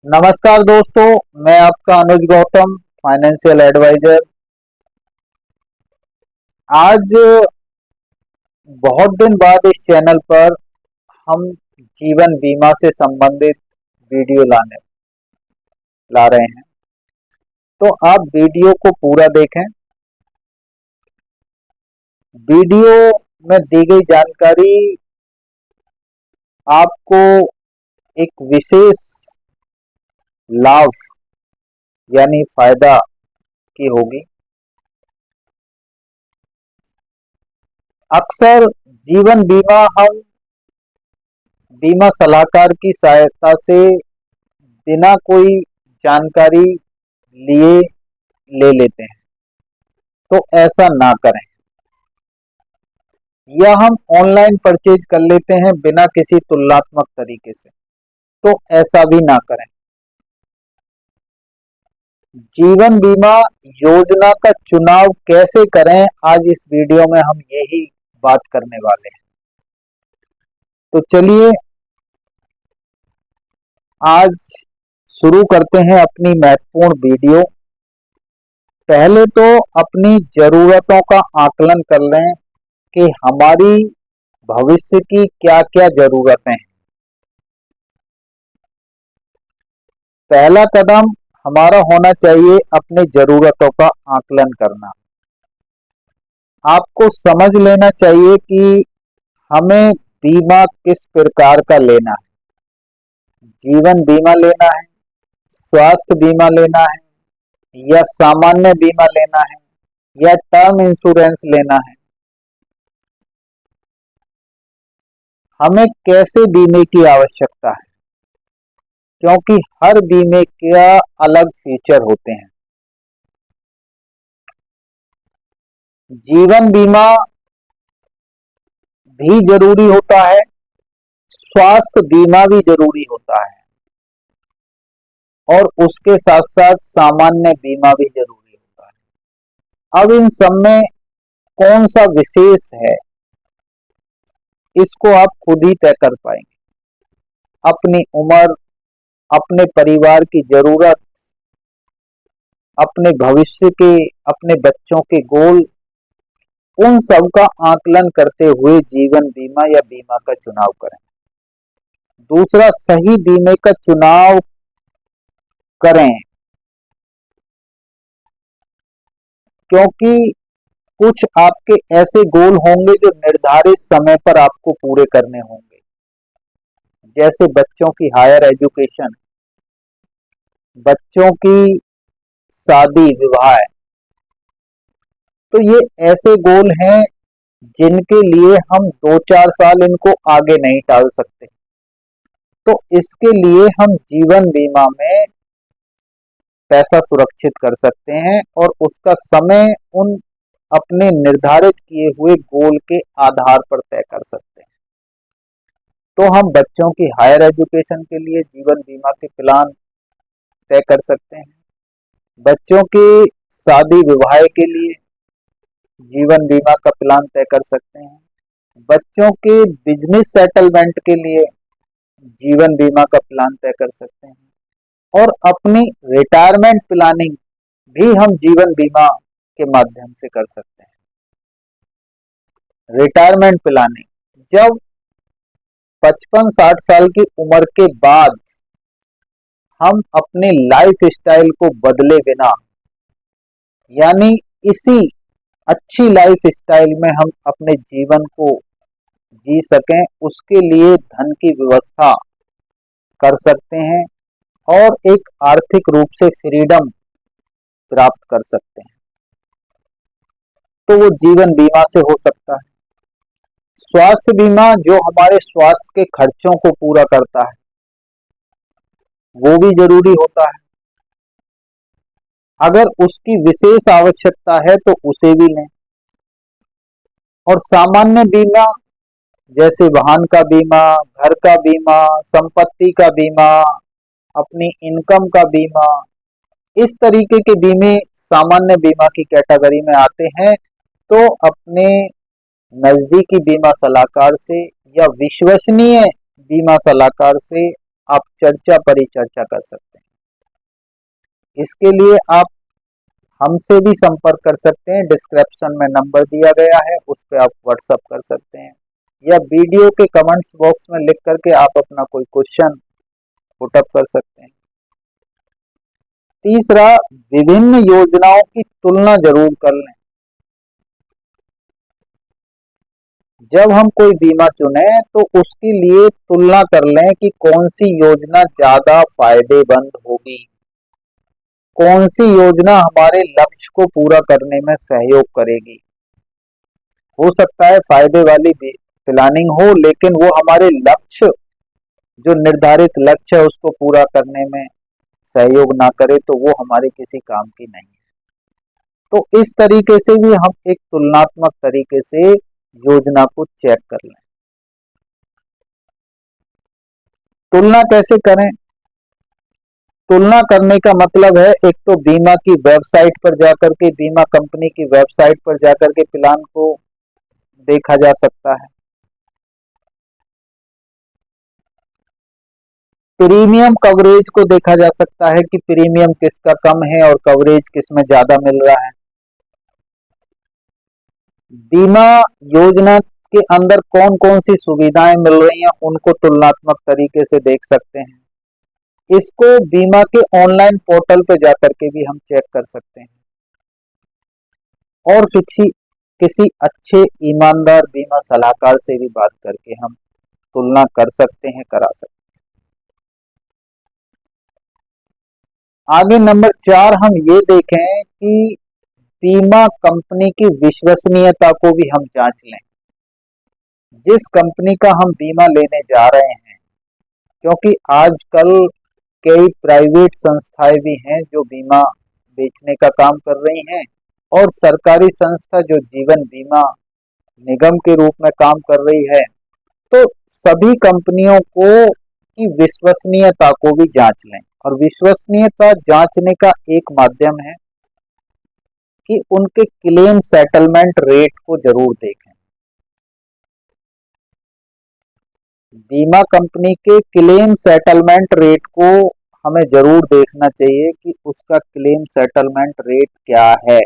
नमस्कार दोस्तों, मैं आपका अनुज गौतम, फाइनेंशियल एडवाइजर। आज बहुत दिन बाद इस चैनल पर हम जीवन बीमा से संबंधित वीडियो ला रहे हैं। तो आप वीडियो को पूरा देखें। वीडियो में दी गई जानकारी आपको एक विशेष लाभ यानी फायदा की होगी। अक्सर जीवन बीमा हम बीमा सलाहकार की सहायता से बिना कोई जानकारी लिए ले लेते हैं, तो ऐसा ना करें। या हम ऑनलाइन परचेज कर लेते हैं बिना किसी तुलनात्मक तरीके से, तो ऐसा भी ना करें। जीवन बीमा योजना का चुनाव कैसे करें, आज इस वीडियो में हम यही बात करने वाले हैं। तो चलिए आज शुरू करते हैं अपनी महत्वपूर्ण वीडियो। पहले तो अपनी जरूरतों का आकलन कर लें कि हमारी भविष्य की क्या क्या जरूरतें हैं। पहला कदम हमारा होना चाहिए अपनी जरूरतों का आकलन करना। आपको समझ लेना चाहिए कि हमें बीमा किस प्रकार का लेना है। जीवन बीमा लेना है, स्वास्थ्य बीमा लेना है, या सामान्य बीमा लेना है, या टर्म इंश्योरेंस लेना है। हमें कैसे बीमे की आवश्यकता है, क्योंकि हर बीमे का अलग फीचर होते हैं। जीवन बीमा भी जरूरी होता है, स्वास्थ्य बीमा भी जरूरी होता है, और उसके साथ साथ सामान्य बीमा भी जरूरी होता है। अब इन सब में कौन सा विशेष है, इसको आप खुद ही तय कर पाएंगे। अपनी उम्र, अपने परिवार की जरूरत, अपने भविष्य के, अपने बच्चों के गोल, उन सब का आकलन करते हुए जीवन बीमा या बीमा का चुनाव करें। दूसरा, सही बीमे का चुनाव करें, क्योंकि कुछ आपके ऐसे गोल होंगे जो निर्धारित समय पर आपको पूरे करने होंगे, जैसे बच्चों की हायर एजुकेशन, बच्चों की शादी विवाह। तो ये ऐसे गोल हैं जिनके लिए हम 2-4 साल इनको आगे नहीं टाल सकते। तो इसके लिए हम जीवन बीमा में पैसा सुरक्षित कर सकते हैं और उसका समय उन अपने निर्धारित किए हुए गोल के आधार पर तय कर सकते हैं। तो हम बच्चों की हायर एजुकेशन के लिए जीवन बीमा के प्लान तय कर सकते हैं, बच्चों की शादी विवाह के लिए जीवन बीमा का प्लान तय कर सकते हैं, बच्चों के बिजनेस सेटलमेंट के लिए जीवन बीमा का प्लान तय कर सकते हैं, और अपनी रिटायरमेंट प्लानिंग भी हम जीवन बीमा के माध्यम से कर सकते हैं। रिटायरमेंट प्लानिंग, जब 55-60 साल की उम्र के बाद हम अपने लाइफ स्टाइल को बदले बिना, यानी इसी अच्छी लाइफ स्टाइल में हम अपने जीवन को जी सकें, उसके लिए धन की व्यवस्था कर सकते हैं और एक आर्थिक रूप से फ्रीडम प्राप्त कर सकते हैं। तो वो जीवन बीमा से हो सकता है। स्वास्थ्य बीमा जो हमारे स्वास्थ्य के खर्चों को पूरा करता है, वो भी जरूरी होता है। अगर उसकी विशेष आवश्यकता है तो उसे भी लें। और सामान्य बीमा जैसे वाहन का बीमा, घर का बीमा, संपत्ति का बीमा, अपनी इनकम का बीमा, इस तरीके के बीमे सामान्य बीमा की कैटेगरी में आते हैं। तो अपने नजदीकी बीमा सलाहकार से या विश्वसनीय बीमा सलाहकार से आप चर्चा परिचर्चा कर सकते हैं। इसके लिए आप हमसे भी संपर्क कर सकते हैं। डिस्क्रिप्शन में नंबर दिया गया है, उस पर आप व्हाट्सअप कर सकते हैं या वीडियो के कमेंट्स बॉक्स में लिख करके आप अपना कोई क्वेश्चन पुटअप कर सकते हैं। तीसरा, विभिन्न योजनाओं की तुलना जरूर कर लें। जब हम कोई बीमा चुने तो उसके लिए तुलना कर लें कि कौन सी योजना ज्यादा फायदेमंद होगी, कौन सी योजना हमारे लक्ष्य को पूरा करने में सहयोग करेगी। हो सकता है फायदे वाली प्लानिंग हो, लेकिन वो हमारे लक्ष्य, जो निर्धारित लक्ष्य है उसको पूरा करने में सहयोग ना करे तो वो हमारे किसी काम की नहीं है। तो इस तरीके से भी हम एक तुलनात्मक तरीके से योजना को चेक कर लें। तुलना कैसे करें? तुलना करने का मतलब है, एक तो बीमा की वेबसाइट पर जाकर के, बीमा कंपनी की वेबसाइट पर जाकर के प्लान को देखा जा सकता है। प्रीमियम कवरेज को देखा जा सकता है कि प्रीमियम किसका कम है और कवरेज किसमें ज्यादा मिल रहा है। बीमा योजना के अंदर कौन कौन सी सुविधाएं मिल रही हैं उनको तुलनात्मक तरीके से देख सकते हैं। इसको बीमा के ऑनलाइन पोर्टल पे जाकर के भी हम चेक कर सकते हैं और किसी किसी अच्छे ईमानदार बीमा सलाहकार से भी बात करके हम तुलना कर सकते हैं, करा सकते हैं। आगे नंबर 4 हम ये देखें कि बीमा कंपनी की विश्वसनीयता को भी हम जांच लें। जिस कंपनी का हम बीमा लेने जा रहे हैं, क्योंकि आजकल कई प्राइवेट संस्थाएं भी हैं जो बीमा बेचने का काम कर रही हैं और सरकारी संस्था जो जीवन बीमा निगम के रूप में काम कर रही है। तो सभी कंपनियों को की विश्वसनीयता को भी जांच लें और विश्वसनीयता जांचने का एक माध्यम है कि उनके क्लेम सेटलमेंट रेट को जरूर देखें। बीमा कंपनी के क्लेम सेटलमेंट रेट को हमें जरूर देखना चाहिए कि उसका क्लेम सेटलमेंट रेट क्या है।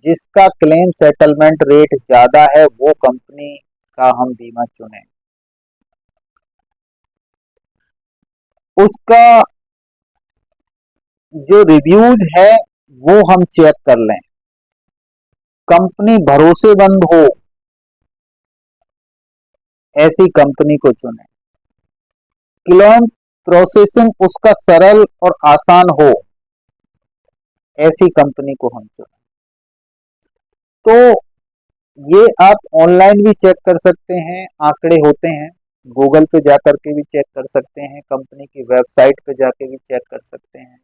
जिसका क्लेम सेटलमेंट रेट ज्यादा है वो कंपनी का हम बीमा चुनें। उसका जो रिव्यूज है वो हम चेक कर लें। कंपनी भरोसेमंद हो ऐसी कंपनी को चुनें। क्लेम प्रोसेसिंग उसका सरल और आसान हो ऐसी कंपनी को हम चुनें। तो ये आप ऑनलाइन भी चेक कर सकते हैं, आंकड़े होते हैं, गूगल पे जाकर के भी चेक कर सकते हैं, कंपनी की वेबसाइट पे जाके भी चेक कर सकते हैं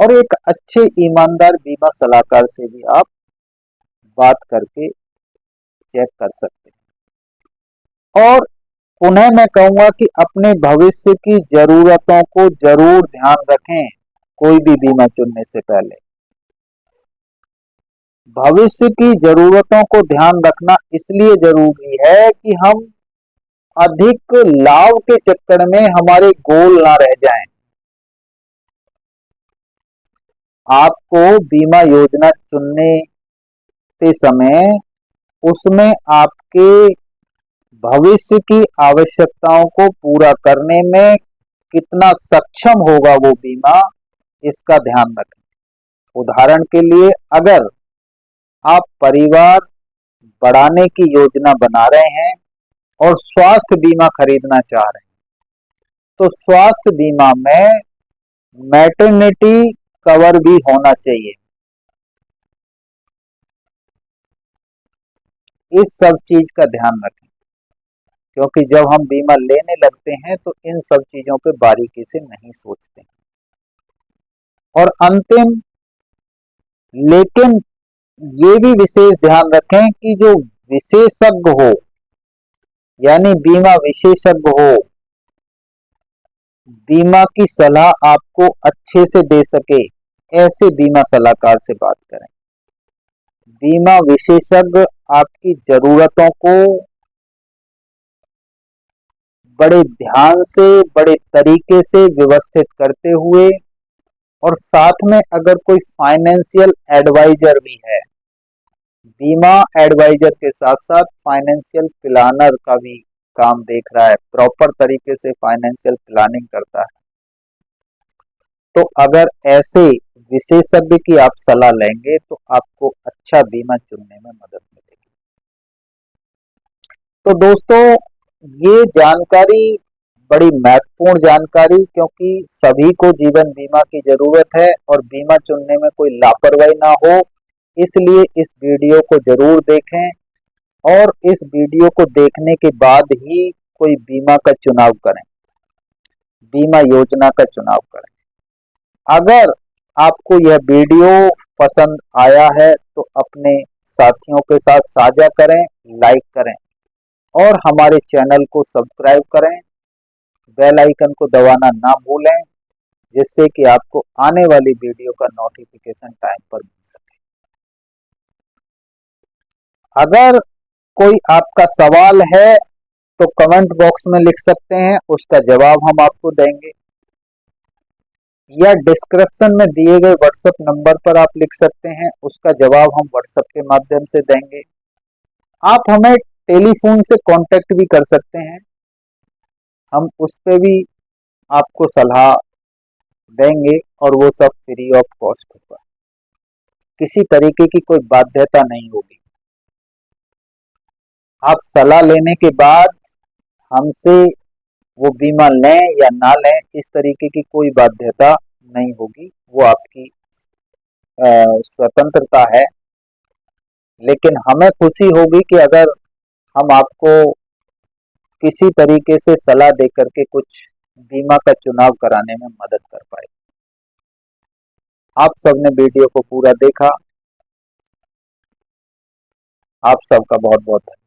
और एक अच्छे ईमानदार बीमा सलाहकार से भी आप बात करके चेक कर सकते हैं। और पुनः मैं कहूंगा कि अपने भविष्य की जरूरतों को जरूर ध्यान रखें। कोई भी बीमा चुनने से पहले भविष्य की जरूरतों को ध्यान रखना इसलिए जरूरी है कि हम अधिक लाभ के चक्कर में हमारे गोल ना रह जाएं। आपको बीमा योजना चुनने के समय उसमें आपके भविष्य की आवश्यकताओं को पूरा करने में कितना सक्षम होगा वो बीमा, इसका ध्यान रखें। उदाहरण के लिए, अगर आप परिवार बढ़ाने की योजना बना रहे हैं और स्वास्थ्य बीमा खरीदना चाह रहे हैं, तो स्वास्थ्य बीमा में मैटरनिटी कवर भी होना चाहिए। इस सब चीज का ध्यान रखें, क्योंकि जब हम बीमा लेने लगते हैं तो इन सब चीजों पे बारीकी से नहीं सोचते हैं। और अंतिम लेकिन ये भी विशेष ध्यान रखें कि जो विशेषज्ञ हो, यानी बीमा विशेषज्ञ हो, बीमा की सलाह आपको अच्छे से दे सके, ऐसे बीमा सलाहकार से बात करें। बीमा विशेषज्ञ आपकी जरूरतों को बड़े ध्यान से, बड़े तरीके से व्यवस्थित करते हुए, और साथ में अगर कोई फाइनेंशियल एडवाइजर भी है, बीमा एडवाइजर के साथ साथ फाइनेंशियल प्लानर का भी काम देख रहा है, प्रॉपर तरीके से फाइनेंशियल प्लानिंग करता है, तो अगर ऐसे विशेषज्ञ की आप सलाह लेंगे तो आपको अच्छा बीमा चुनने में मदद मिलेगी। तो दोस्तों, ये जानकारी बड़ी महत्वपूर्ण जानकारी, क्योंकि सभी को जीवन बीमा की जरूरत है और बीमा चुनने में कोई लापरवाही ना हो, इसलिए इस वीडियो को जरूर देखें और इस वीडियो को देखने के बाद ही कोई बीमा का चुनाव करें, बीमा योजना का चुनाव करें। अगर आपको यह वीडियो पसंद आया है तो अपने साथियों के साथ साझा करें, लाइक करें और हमारे चैनल को सब्सक्राइब करें, बेल आइकन को दबाना ना भूलें, जिससे कि आपको आने वाली वीडियो का नोटिफिकेशन टाइम पर मिल सके। अगर कोई आपका सवाल है तो कमेंट बॉक्स में लिख सकते हैं, उसका जवाब हम आपको देंगे, या डिस्क्रिप्शन में दिए गए व्हाट्सएप नंबर पर आप लिख सकते हैं, उसका जवाब हम व्हाट्सएप के माध्यम से देंगे। आप हमें टेलीफोन से कांटेक्ट भी कर सकते हैं, हम उस पे भी आपको सलाह देंगे और वो सब फ्री ऑफ कॉस्ट होगा, किसी तरीके की कोई बाध्यता नहीं होगी। आप सलाह लेने के बाद हमसे वो बीमा लें या ना लें, इस तरीके की कोई बाध्यता नहीं होगी, वो आपकी स्वतंत्रता है। लेकिन हमें खुशी होगी कि अगर हम आपको किसी तरीके से सलाह दे करके कुछ बीमा का चुनाव कराने में मदद कर पाए। आप सबने वीडियो को पूरा देखा, आप सबका बहुत बहुत धन्यवाद।